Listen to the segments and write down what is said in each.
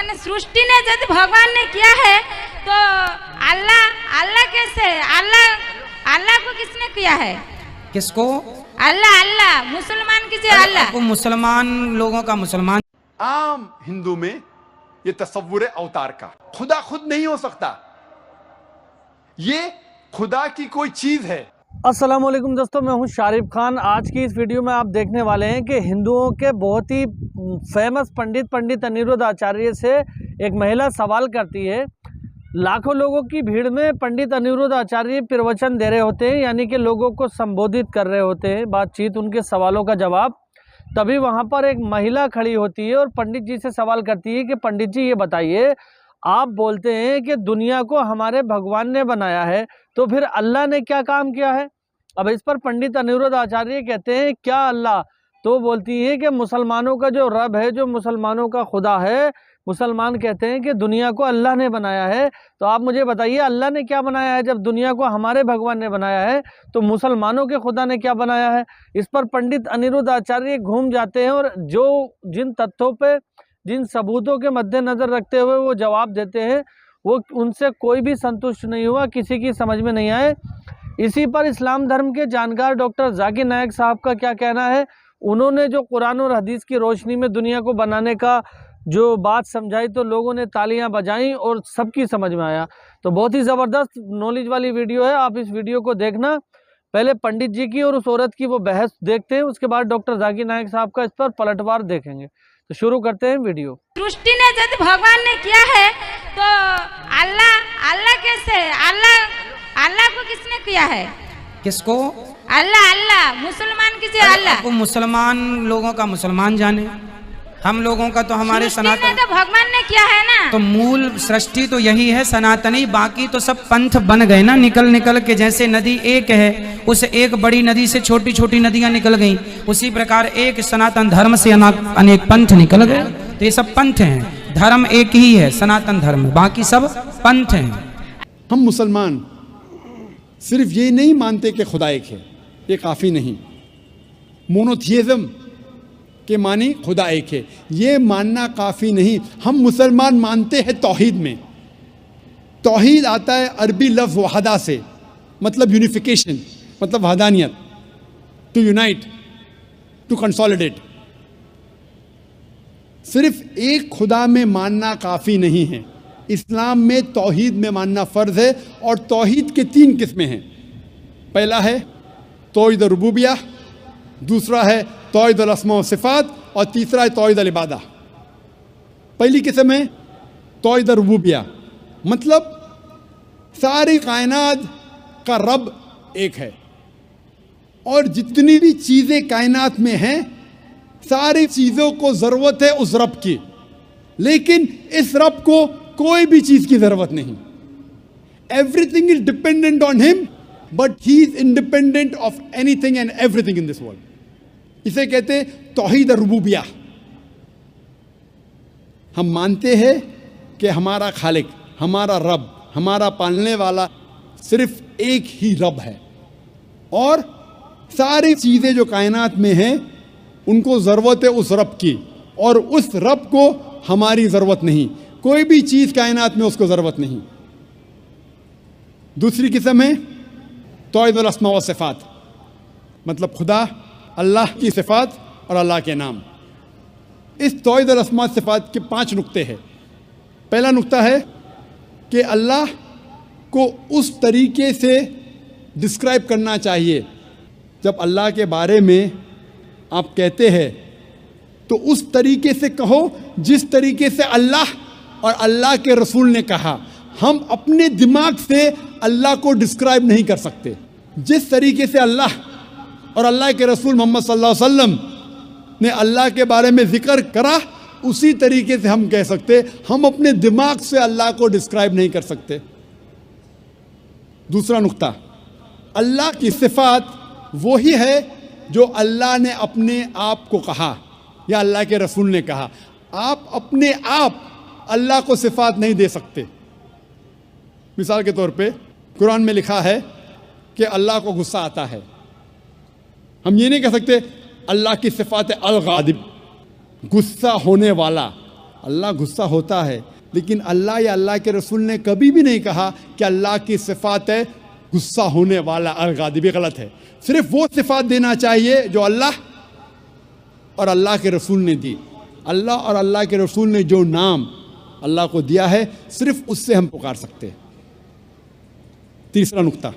माने सृष्टि ने यदि भगवान ने किया है तो अल्लाह कैसे अल्लाह को किसने किया है? किसको? अल्लाह मुसलमान कीजिए अल्लाह को मुसलमान लोगों का मुसलमान। आम हिंदू में ये तसव्वुर अवतार का खुदा खुद नहीं हो सकता, ये खुदा की कोई चीज है। अस्सलाम वालेकुम दोस्तों, मैं हूं शारिफ खान। आज की इस वीडियो में आप देखने वाले हैं कि हिंदुओं के बहुत ही फेमस पंडित अनिरुद्ध आचार्य से एक महिला सवाल करती है। लाखों लोगों की भीड़ में पंडित अनिरुद्ध आचार्य प्रवचन दे रहे होते हैं, यानी कि लोगों को संबोधित कर रहे होते हैं, बातचीत, उनके सवालों का जवाब। तभी वहां पर एक महिला खड़ी होती है और पंडित जी से सवाल करती है कि पंडित जी ये बताइए, आप बोलते हैं कि दुनिया को हमारे भगवान ने बनाया है, तो फिर अल्लाह ने क्या काम किया है? अब इस पर पंडित अनिरुद्ध आचार्य कहते हैं क्या अल्लाह? तो बोलती है कि मुसलमानों का जो रब है, जो मुसलमानों का खुदा है, मुसलमान कहते हैं कि दुनिया को अल्लाह ने बनाया है। तो आप मुझे बताइए अल्लाह ने क्या बनाया है? जब दुनिया को हमारे भगवान ने बनाया है तो मुसलमानों के खुदा ने क्या बनाया है? इस पर पंडित अनिरुद्ध आचार्य घूम जाते हैं और जिन तथ्यों पे, जिन सबूतों के मद्देनज़र रखते हुए वो जवाब देते हैं, वो उनसे कोई भी संतुष्ट नहीं हुआ, किसी की समझ में नहीं आए। इसी पर इस्लाम धर्म के जानकार डॉक्टर जाकिर नायक साहब का क्या कहना है? उन्होंने जो कुरान और हदीस की रोशनी में दुनिया को बनाने का जो बात समझाई तो लोगों ने तालियां बजाईं और सबकी समझ में आया। तो बहुत ही ज़बरदस्त नॉलेज वाली वीडियो है, आप इस वीडियो को देखना। पहले पंडित जी की और उस औरत की वो बहस देखते हैं, उसके बाद डॉक्टर जाकिर नायक साहब का इस पर पलटवार देखेंगे। तो शुरू करते हैं वीडियो। सृष्टि ने यदि भगवान ने किया है तो अल्लाह कैसे अल्लाह को किसने किया है? किसको? अल्लाह मुसलमान कीजिए अल्लाह। को मुसलमान लोगों का मुसलमान जाने, हम लोगों का तो हमारे सनातन तो भगवान ने किया है ना। तो मूल सृष्टि तो यही है सनातनी, बाकी तो सब पंथ बन गए ना निकल के। जैसे नदी एक है, उस एक बड़ी नदी से छोटी छोटी नदियां निकल गईं, उसी प्रकार एक सनातन धर्म से अनेक पंथ निकल गए। तो ये सब पंथ हैं, धर्म एक ही है सनातन धर्म, बाकी सब पंथ हैं। हम मुसलमान सिर्फ ये नहीं मानते कि खुदा एक है, ये काफ़ी नहीं। मोनोथियज्म के मानी खुदा एक है, ये मानना काफ़ी नहीं। हम मुसलमान मानते हैं तौहीद में। तौहीद आता है अरबी लफ्ज़ वहदा से, मतलब यूनिफिकेशन, मतलब वहदानियत, टू यूनाइट, टू कंसोलिडेट। सिर्फ एक खुदा में मानना काफ़ी नहीं है। इस्लाम में तौहीद में मानना फ़र्ज़ है, और तौहीद के 3 किस्में हैं। पहला है तौहीद रुबूबिया, दूसरा है तौहीद अस्मा व सिफ़ात, और तीसरा है तौहीद इबादा। पहली किस्म है तौहीद रुबूबिया, मतलब सारी कायनात का रब एक है, और जितनी भी चीज़ें कायनात में हैं सारी चीज़ों को ज़रूरत है उस रब की, लेकिन इस रब को कोई भी चीज़ की ज़रूरत नहीं। Everything is dependent on him, but he is independent of anything and everything in this world. इसे कहते तौहीद रुबूबिया। हम मानते हैं कि हमारा खालिक, हमारा रब, हमारा पालने वाला सिर्फ एक ही रब है, और सारी चीज़ें जो कायनात में हैं उनको ज़रूरत है उस रब की, और उस रब को हमारी ज़रूरत नहीं। कोई भी चीज़ कायनात में उसको ज़रूरत नहीं। दूसरी किस्म है तौहीद अस्मा व सिफ़ात, मतलब खुदा, अल्लाह की सिफ़ात और अल्लाह के नाम। इस तौहीद अस्मा सिफ़ात के 5 नुक्ते हैं। पहला नुक्ता है कि अल्लाह को उस तरीके से डिस्क्राइब करना चाहिए, जब अल्लाह के बारे में आप कहते हैं तो उस तरीके से कहो जिस तरीके से अल्लाह और अल्लाह के रसूल ने कहा। हम अपने दिमाग से अल्लाह को डिस्क्राइब नहीं कर सकते। जिस तरीके से अल्लाह और अल्लाह के रसूल मोहम्मद सल्लल्लाहु अलैहि वसल्लम ने अल्लाह के बारे में ज़िक्र करा, उसी तरीके से हम कह सकते। हम अपने दिमाग से अल्लाह को डिस्क्राइब नहीं कर सकते। दूसरा नुक्ता, अल्लाह की सिफ़ात वही है जो अल्लाह ने अपने आप को कहा या अल्लाह के रसूल ने कहा। आप अपने आप अल्लाह को सिफ़ात नहीं दे सकते। मिसाल के तौर पे कुरान में लिखा है कि अल्लाह को गुस्सा आता है। हम ये नहीं कह सकते अल्लाह की सिफ़ात अल-गादिब, गुस्सा होने वाला। अल्लाह गुस्सा होता है, लेकिन अल्लाह या अल्लाह के रसूल ने कभी भी नहीं कहा कि अल्लाह की सिफात है गुस्सा होने वाला अल-गादिब। गलत है। सिर्फ वो सिफात देना चाहिए जो अल्लाह और अल्लाह के रसूल ने दी। अल्लाह और अल्लाह के रसूल ने जो नाम अल्लाह को दिया है, सिर्फ उससे हम पुकार सकते हैं। तीसरा नुक्ता,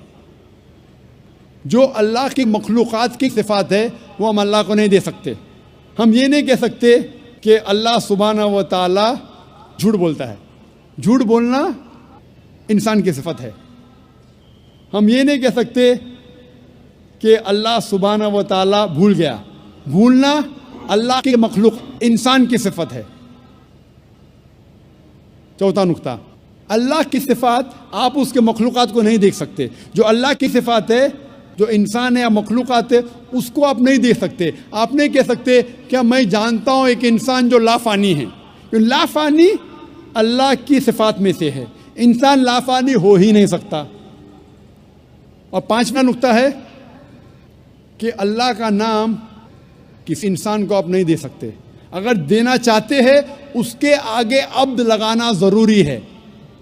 जो अल्लाह की मखलूक़ात की सिफात है वो हम अल्लाह को नहीं दे सकते। हम ये नहीं कह सकते कि अल्लाह सुब्हानहू व तआला झूठ बोलता है। झूठ बोलना इंसान की सिफत है। हम ये नहीं कह सकते कि अल्लाह सुब्हानहू व तआला भूल गया। भूलना अल्लाह की मखलूक इंसान की सिफत है। चौथा नुक्ता, अल्लाह की सिफात आप उसके मखलूक़ात को नहीं देख सकते। जो अल्लाह की सिफात है, जो इंसान है या मखलूक़ात है, उसको आप नहीं देख सकते। आप नहीं कह सकते क्या मैं जानता हूँ एक इंसान जो लाफ़ानी है। क्योंकि लाफ़ानी अल्लाह की सिफात में से है। इंसान लाफ़ानी हो ही नहीं सकता। और पांचवा नुक्ता है कि अल्लाह का नाम किसी इंसान को आप नहीं दे सकते। अगर देना चाहते हैं उसके आगे अब्द लगाना ज़रूरी है।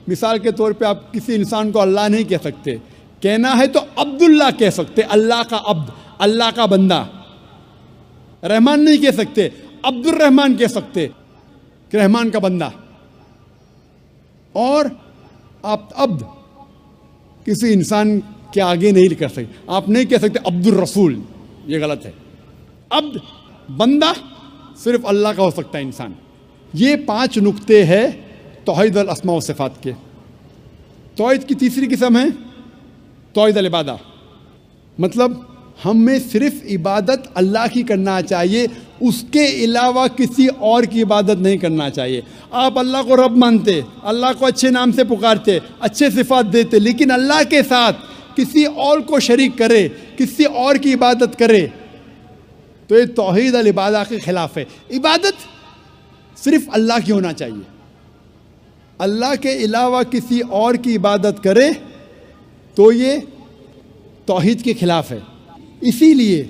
मिसाल के तौर पे आप किसी इंसान को अल्लाह नहीं कह सकते। कहना है तो अब्दुल्लाह कह सकते, अल्लाह का अब्द, अल्लाह का बंदा। रहमान नहीं कह सकते, अब्दुर रहमान कह सकते, रहमान का बंदा। और आप अब्द किसी इंसान के आगे नहीं कर सकते। आप नहीं कह सकते अब्दुर रसूल, ये गलत है। अब्द बंदा सिर्फ अल्लाह का हो सकता है इंसान। ये 5 नुक्ते हैं तौहीद अल अस्मा व सिफात के। तौहीद की तीसरी किस्म है तौहीद अल इबादा। मतलब हमें सिर्फ इबादत अल्लाह की करना चाहिए, उसके अलावा किसी और की इबादत नहीं करना चाहिए। आप अल्लाह को रब मानते, अल्लाह को अच्छे नाम से पुकारते, अच्छे सिफात देते, लेकिन अल्लाह के साथ किसी और को शरीक करे, किसी और की इबादत करे, तो ये तौहीद अल इबादा के खिलाफ है। इबादत सिर्फ अल्लाह की होना चाहिए। अल्लाह के अलावा किसी और की इबादत करे तो ये तौहीद के खिलाफ है। इसीलिए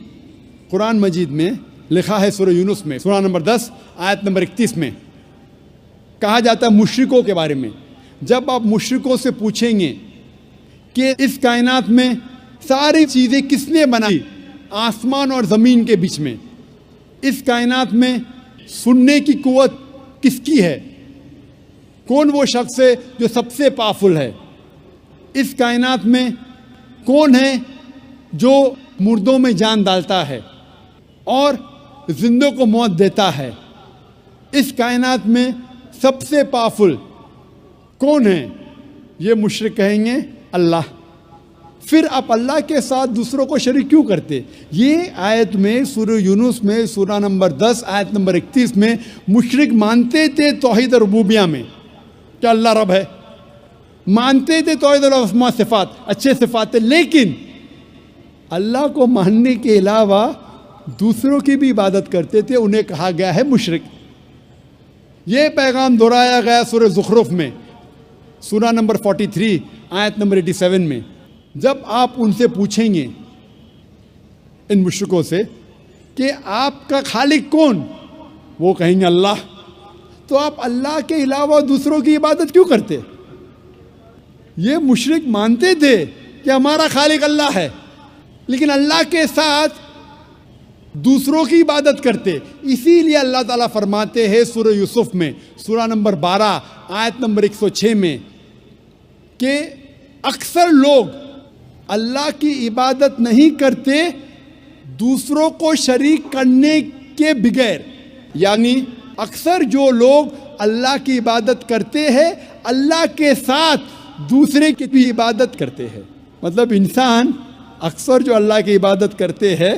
कुरान मजीद में लिखा है सूरह यूनुस में सूरह नंबर 10 आयत नंबर 31 में कहा जाता है मुशरिकों के बारे में, जब आप मुशरिकों से पूछेंगे कि इस कायनात में सारी चीज़ें किसने बनाई, आसमान और ज़मीन के बीच में, इस कायनात में सुनने की कुव्वत किसकी है, कौन वो शख्स है जो सबसे पावरफुल है, इस कायनात में कौन है जो मुर्दों में जान डालता है और जिंदों को मौत देता है, इस कायनात में सबसे पावरफुल कौन है, ये मुशरिक कहेंगे अल्लाह। फिर आप अल्लाह के साथ दूसरों को शरीक क्यों करते? ये आयत में सूरह यूनुस में सूरह नंबर 10 आयत नंबर 31 में मुशरिक मानते थे तौहीद रुबूबिया में कि अल्लाह रब है, मानते थे तौहीद अस्मा सिफात, अच्छे सिफात है, लेकिन अल्लाह को मानने के अलावा दूसरों की भी इबादत करते थे। उन्हें कहा गया है मुशरिक। ये पैगाम दोहराया गया सूरह ज़ुखरुफ में सूरह नंबर 43 आयत नंबर 87 में। जब आप उनसे पूछेंगे इन मुशरिकों से कि आपका खालिक कौन, वो कहेंगे अल्लाह। तो आप अल्लाह के अलावा दूसरों की इबादत क्यों करते? ये मुशरिक मानते थे कि हमारा खालिक अल्लाह है, लेकिन अल्लाह के साथ दूसरों की इबादत करते। इसीलिए अल्लाह ताला फरमाते हैं सूरह यूसुफ में सूरह नंबर 12 आयत नंबर 106 में कि अक्सर लोग अल्लाह की इबादत नहीं करते दूसरों को शरीक करने के बगैर। यानी अक्सर जो लोग अल्लाह की इबादत करते हैं अल्लाह के साथ दूसरे की भी इबादत करते हैं। मतलब इंसान अक्सर जो अल्लाह की इबादत करते हैं,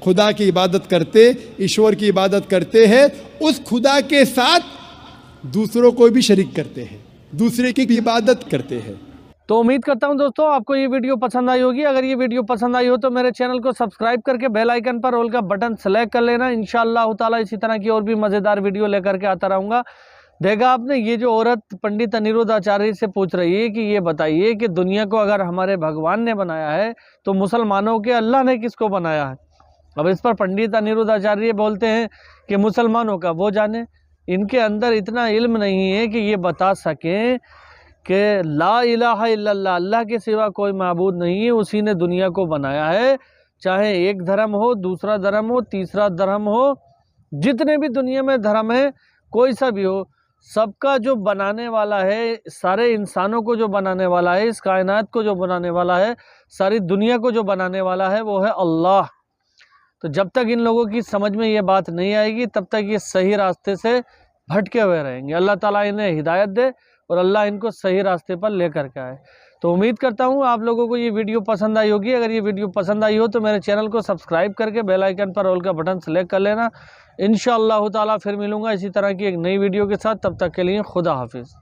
खुदा की इबादत करते, ईश्वर की इबादत करते हैं, उस खुदा के साथ दूसरों को भी शरीक करते हैं, दूसरे की भी इबादत करते हैं। तो उम्मीद करता हूं दोस्तों आपको ये वीडियो पसंद आई होगी। अगर ये वीडियो पसंद आई हो तो मेरे चैनल को सब्सक्राइब करके बेल आइकन पर ऑल का बटन सेलेक्ट कर लेना। इंशाअल्लाह ताला इसी तरह की और भी मज़ेदार वीडियो लेकर के आता रहूँगा। देखा आपने, ये जो औरत पंडित अनिरुद्ध आचार्य से पूछ रही है कि ये बताइए कि दुनिया को अगर हमारे भगवान ने बनाया है तो मुसलमानों के अल्लाह ने किसको बनाया है। अब इस पर पंडित अनिरुद्ध आचार्य बोलते हैं कि मुसलमानों का वो जाने, ان کے اندر اتنا علم نہیں ہے کہ یہ بتا سکیں کہ لا الہ الا اللہ، اللہ کے سوا کوئی معبود نہیں ہے، اسی نے دنیا کو بنایا ہے، چاہے ایک دھرم ہو، دوسرا دھرم ہو، تیسرا دھرم ہو، جتنے بھی دنیا میں دھرم ہے کوئی سا بھی ہو، سب کا جو بنانے والا ہے، سارے انسانوں کو جو بنانے والا ہے، اس کائنات کو جو بنانے والا ہے، ساری دنیا کو جو بنانے والا ہے وہ ہے اللہ۔ تو جب تک ان لوگوں کی سمجھ میں یہ بات نہیں آئے گی تب تک یہ صحیح راستے سے بھٹکے ہوئے رہیں گے۔ اللہ تعالیٰ انہیں ہدایت دے اور اللہ ان کو صحیح راستے پر لے کر کے آئے۔ تو امید کرتا ہوں آپ لوگوں کو یہ ویڈیو پسند آئی ہوگی۔ اگر یہ ویڈیو پسند آئی ہو تو میرے چینل کو سبسکرائب کر کے بیل آئیکن پر آل کا بٹن سلیکٹ کر لینا۔ انشاءاللہ تعالیٰ پھر ملوں گا اسی طرح کی ایک نئی ویڈیو کے ساتھ، تب تک کے لیے خدا حافظ۔